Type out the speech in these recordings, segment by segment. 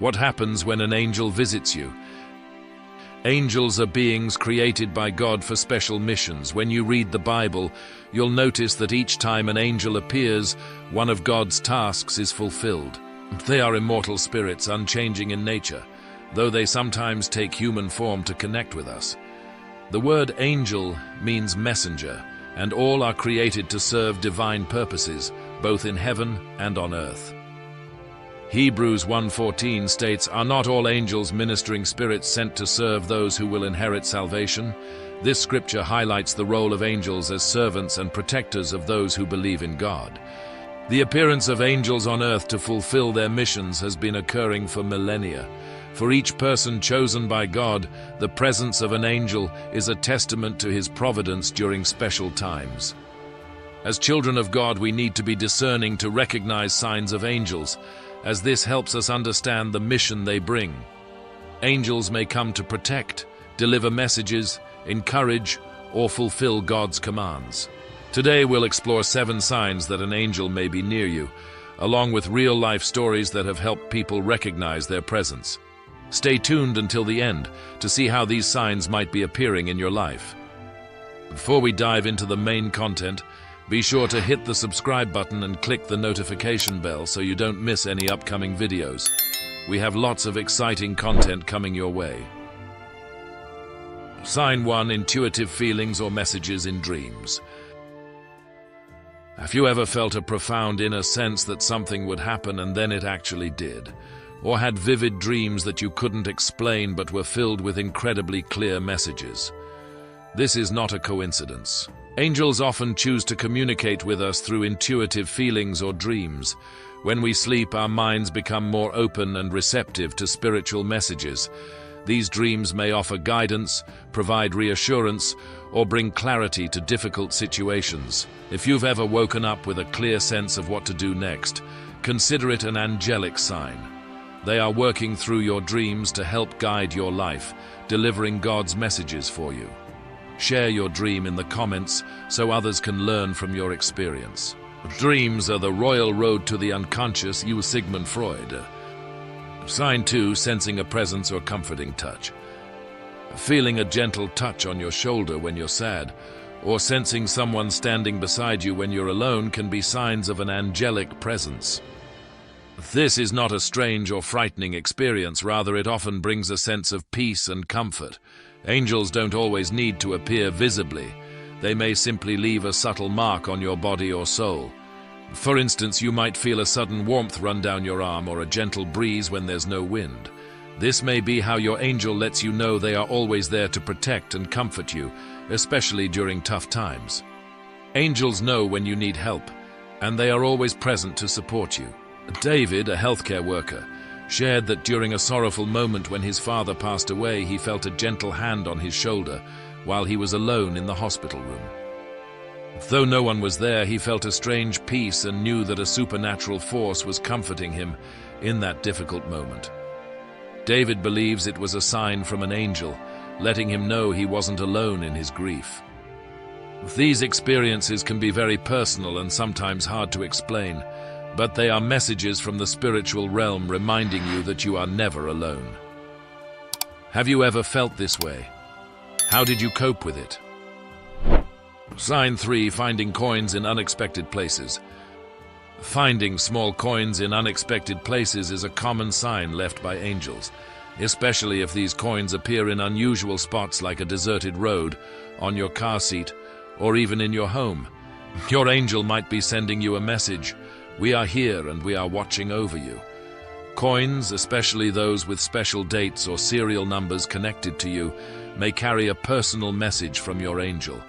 What happens when an angel visits you? Angels are beings created by God for special missions. When you read the Bible, you'll notice that each time an angel appears, one of God's tasks is fulfilled. They are immortal spirits, unchanging in nature, though they sometimes take human form to connect with us. The word angel means messenger, and all are created to serve divine purposes, both in heaven and on earth. Hebrews 1:14 states, "Are not all angels ministering spirits sent to serve those who will inherit salvation?" This scripture highlights the role of angels as servants and protectors of those who believe in God. The appearance of angels on earth to fulfill their missions has been occurring for millennia. For each person chosen by God, the presence of an angel is a testament to his providence during special times. As children of God, we need to be discerning to recognize signs of angels, as this helps us understand the mission they bring. Angels may come to protect, deliver messages, encourage, or fulfill God's commands. Today we'll explore 7 signs that an angel may be near you, along with real-life stories that have helped people recognize their presence. Stay tuned until the end to see how these signs might be appearing in your life. Before we dive into the main content, be sure to hit the subscribe button and click the notification bell so you don't miss any upcoming videos. We have lots of exciting content coming your way. Sign 1: intuitive feelings or messages in dreams. Have you ever felt a profound inner sense that something would happen and then it actually did? Or had vivid dreams that you couldn't explain but were filled with incredibly clear messages? This is not a coincidence. Angels often choose to communicate with us through intuitive feelings or dreams. When we sleep, our minds become more open and receptive to spiritual messages. These dreams may offer guidance, provide reassurance, or bring clarity to difficult situations. If you've ever woken up with a clear sense of what to do next, consider it an angelic sign. They are working through your dreams to help guide your life, delivering God's messages for you. Share your dream in the comments so others can learn from your experience. Dreams are the royal road to the unconscious, Sigmund Freud. Sign 2: sensing a presence or comforting touch. Feeling a gentle touch on your shoulder when you're sad, or sensing someone standing beside you when you're alone can be signs of an angelic presence. This is not a strange or frightening experience, rather it often brings a sense of peace and comfort. Angels don't always need to appear visibly. They may simply leave a subtle mark on your body or soul. For instance, you might feel a sudden warmth run down your arm or a gentle breeze when there's no wind. This may be how your angel lets you know they are always there to protect and comfort you, especially during tough times. Angels know when you need help, and they are always present to support you. David, a healthcare worker, shared that during a sorrowful moment when his father passed away, he felt a gentle hand on his shoulder while he was alone in the hospital room. Though no one was there, he felt a strange peace and knew that a supernatural force was comforting him in that difficult moment. David believes it was a sign from an angel, letting him know he wasn't alone in his grief. These experiences can be very personal and sometimes hard to explain, but they are messages from the spiritual realm reminding you that you are never alone. Have you ever felt this way? How did you cope with it? Sign 3: finding coins in unexpected places. Finding small coins in unexpected places is a common sign left by angels, especially if these coins appear in unusual spots like a deserted road, on your car seat, or even in your home. Your angel might be sending you a message: "We are here and we are watching over you." Coins, especially those with special dates or serial numbers connected to you, may carry a personal message from your angel.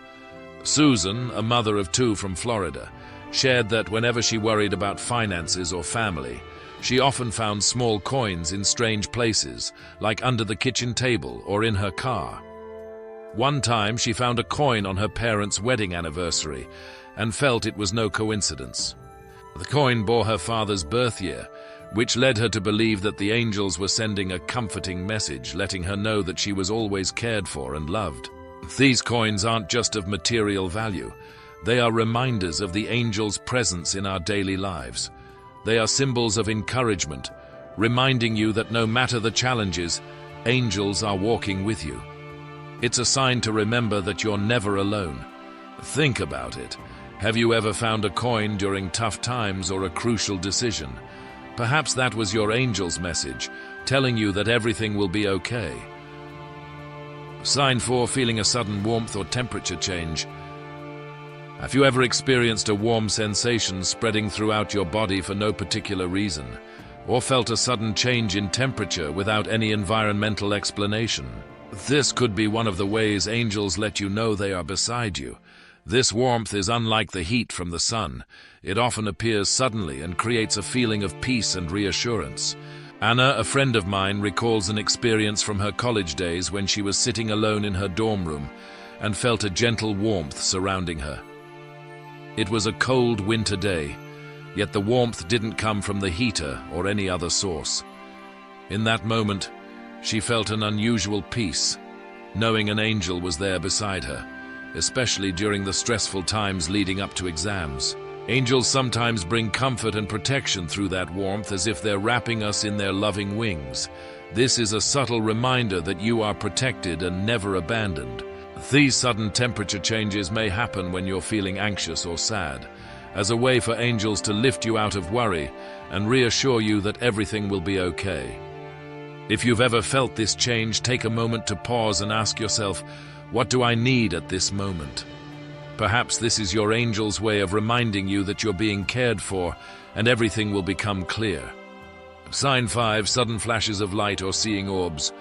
Susan, a mother of 2 from Florida, shared that whenever she worried about finances or family, she often found small coins in strange places, like under the kitchen table or in her car. One time she found a coin on her parents' wedding anniversary and felt it was no coincidence. The coin bore her father's birth year, which led her to believe that the angels were sending a comforting message, letting her know that she was always cared for and loved. These coins aren't just of material value. They are reminders of the angels' presence in our daily lives. They are symbols of encouragement, reminding you that no matter the challenges, angels are walking with you. It's a sign to remember that you're never alone. Think about it. Have you ever found a coin during tough times or a crucial decision? Perhaps that was your angel's message, telling you that everything will be okay. Sign 4, feeling a sudden warmth or temperature change. Have you ever experienced a warm sensation spreading throughout your body for no particular reason, or felt a sudden change in temperature without any environmental explanation? This could be one of the ways angels let you know they are beside you. This warmth is unlike the heat from the sun. It often appears suddenly and creates a feeling of peace and reassurance. Anna, a friend of mine, recalls an experience from her college days when she was sitting alone in her dorm room and felt a gentle warmth surrounding her. It was a cold winter day, yet the warmth didn't come from the heater or any other source. In that moment, she felt an unusual peace, knowing an angel was there beside her, especially during the stressful times leading up to exams. Angels sometimes bring comfort and protection through that warmth, as if they're wrapping us in their loving wings. This is a subtle reminder that you are protected and never abandoned. These sudden temperature changes may happen when you're feeling anxious or sad, as a way for angels to lift you out of worry and reassure you that everything will be okay. If you've ever felt this change, take a moment to pause and ask yourself, what do I need at this moment? Perhaps this is your angel's way of reminding you that you're being cared for and everything will become clear. Sign 5, sudden flashes of light or seeing orbs.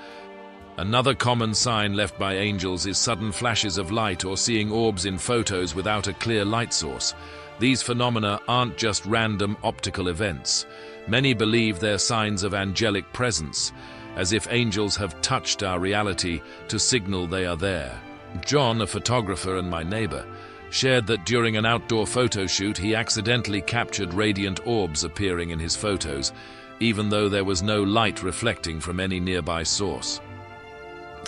Another common sign left by angels is sudden flashes of light or seeing orbs in photos without a clear light source. These phenomena aren't just random optical events. Many believe they're signs of angelic presence, as if angels have touched our reality to signal they are there. John, a photographer and my neighbor, shared that during an outdoor photo shoot he accidentally captured radiant orbs appearing in his photos, even though there was no light reflecting from any nearby source.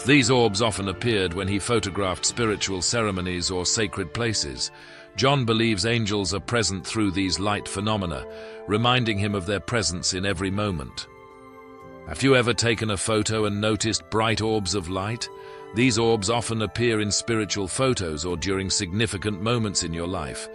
These orbs often appeared when he photographed spiritual ceremonies or sacred places. John believes angels are present through these light phenomena, reminding him of their presence in every moment. Have you ever taken a photo and noticed bright orbs of light? These orbs often appear in spiritual photos or during significant moments in your life.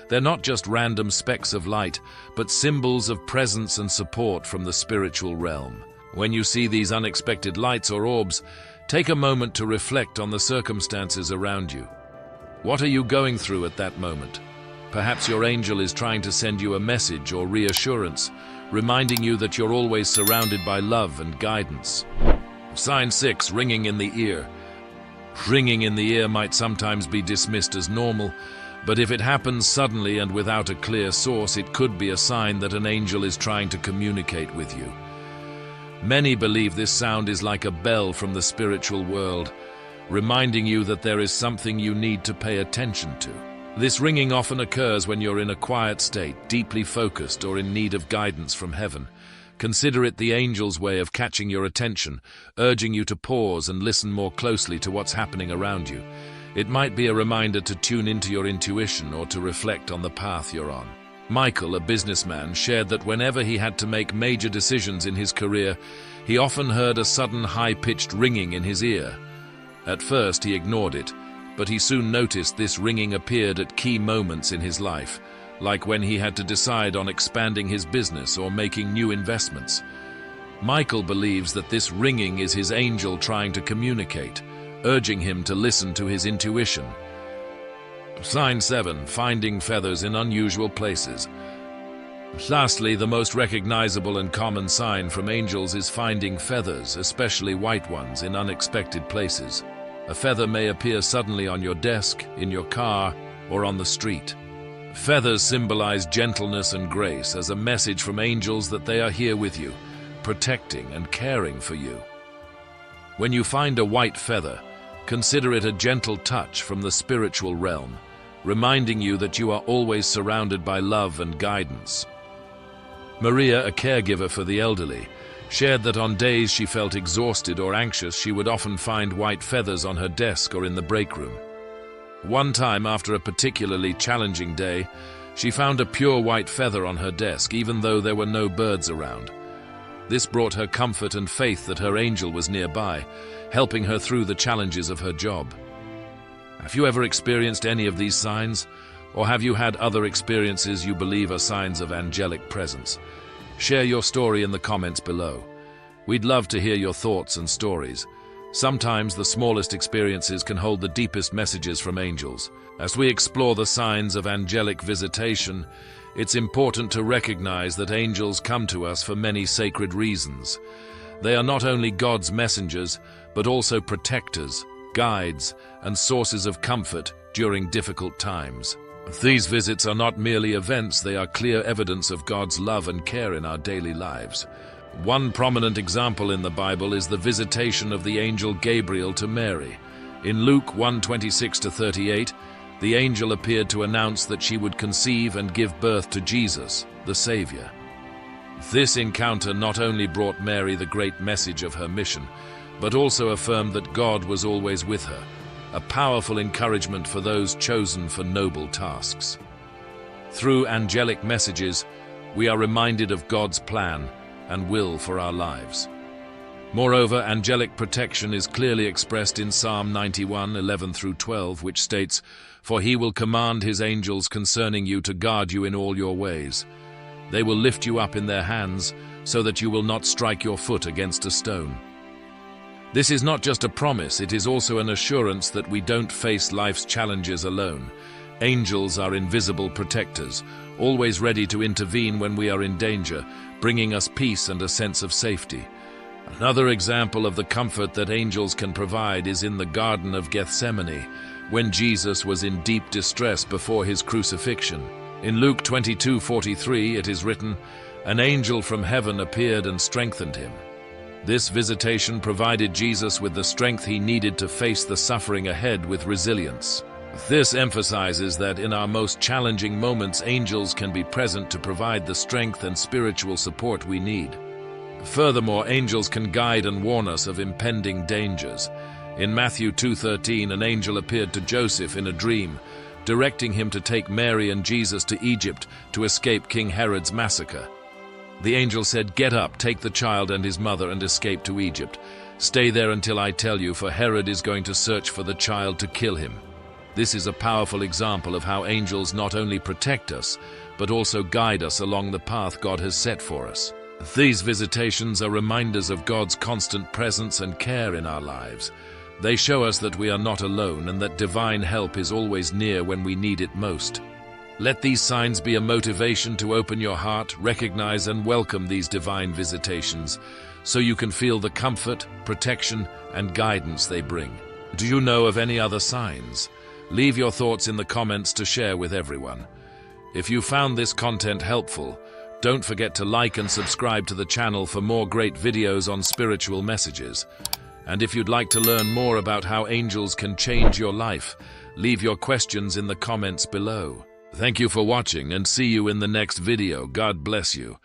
They're not just random specks of light, but symbols of presence and support from the spiritual realm. When you see these unexpected lights or orbs, take a moment to reflect on the circumstances around you. What are you going through at that moment? Perhaps your angel is trying to send you a message or reassurance, reminding you that you're always surrounded by love and guidance. Sign 6, ringing in the ear. Ringing in the ear might sometimes be dismissed as normal, but if it happens suddenly and without a clear source, it could be a sign that an angel is trying to communicate with you. Many believe this sound is like a bell from the spiritual world, reminding you that there is something you need to pay attention to. This ringing often occurs when you're in a quiet state, deeply focused, or in need of guidance from heaven. Consider it the angel's way of catching your attention, urging you to pause and listen more closely to what's happening around you. It might be a reminder to tune into your intuition or to reflect on the path you're on. Michael, a businessman, shared that whenever he had to make major decisions in his career, he often heard a sudden high-pitched ringing in his ear. At first he ignored it, but he soon noticed this ringing appeared at key moments in his life, like when he had to decide on expanding his business or making new investments. Michael believes that this ringing is his angel trying to communicate, urging him to listen to his intuition. Sign 7, finding feathers in unusual places. Lastly, the most recognizable and common sign from angels is finding feathers, especially white ones, in unexpected places. A feather may appear suddenly on your desk, in your car, or on the street. Feathers symbolize gentleness and grace, as a message from angels that they are here with you, protecting and caring for you. When you find a white feather, consider it a gentle touch from the spiritual realm, reminding you that you are always surrounded by love and guidance. Maria, a caregiver for the elderly, shared that on days she felt exhausted or anxious, she would often find white feathers on her desk or in the break room. One time, after a particularly challenging day, she found a pure white feather on her desk, even though there were no birds around. This brought her comfort and faith that her angel was nearby, helping her through the challenges of her job. Have you ever experienced any of these signs? Or have you had other experiences you believe are signs of angelic presence? Share your story in the comments below. We'd love to hear your thoughts and stories. Sometimes the smallest experiences can hold the deepest messages from angels. As we explore the signs of angelic visitation, it's important to recognize that angels come to us for many sacred reasons. They are not only God's messengers, but also protectors, guides, and sources of comfort during difficult times. These visits are not merely events, they are clear evidence of God's love and care in our daily lives. One prominent example in the Bible is the visitation of the angel Gabriel to Mary. In Luke 1:26-38, the angel appeared to announce that she would conceive and give birth to Jesus, the Savior. This encounter not only brought Mary the great message of her mission, but also affirmed that God was always with her, a powerful encouragement for those chosen for noble tasks. Through angelic messages, we are reminded of God's plan and will for our lives. Moreover, angelic protection is clearly expressed in Psalm 91:11-12, which states, "For he will command his angels concerning you to guard you in all your ways. They will lift you up in their hands, so that you will not strike your foot against a stone." This is not just a promise, it is also an assurance that we don't face life's challenges alone. Angels are invisible protectors, always ready to intervene when we are in danger, bringing us peace and a sense of safety. Another example of the comfort that angels can provide is in the Garden of Gethsemane, when Jesus was in deep distress before his crucifixion. In Luke 22:43 it is written, "An angel from heaven appeared and strengthened him." This visitation provided Jesus with the strength he needed to face the suffering ahead with resilience. This emphasizes that in our most challenging moments, angels can be present to provide the strength and spiritual support we need. Furthermore, angels can guide and warn us of impending dangers. In Matthew 2:13, an angel appeared to Joseph in a dream, directing him to take Mary and Jesus to Egypt to escape King Herod's massacre. The angel said, "Get up, take the child and his mother and escape to Egypt. Stay there until I tell you, for Herod is going to search for the child to kill him." This is a powerful example of how angels not only protect us, but also guide us along the path God has set for us. These visitations are reminders of God's constant presence and care in our lives. They show us that we are not alone and that divine help is always near when we need it most. Let these signs be a motivation to open your heart, recognize and welcome these divine visitations, so you can feel the comfort, protection, and guidance they bring. Do you know of any other signs? Leave your thoughts in the comments to share with everyone. If you found this content helpful, don't forget to like and subscribe to the channel for more great videos on spiritual messages. And if you'd like to learn more about how angels can change your life, leave your questions in the comments below. Thank you for watching and see you in the next video. God bless you.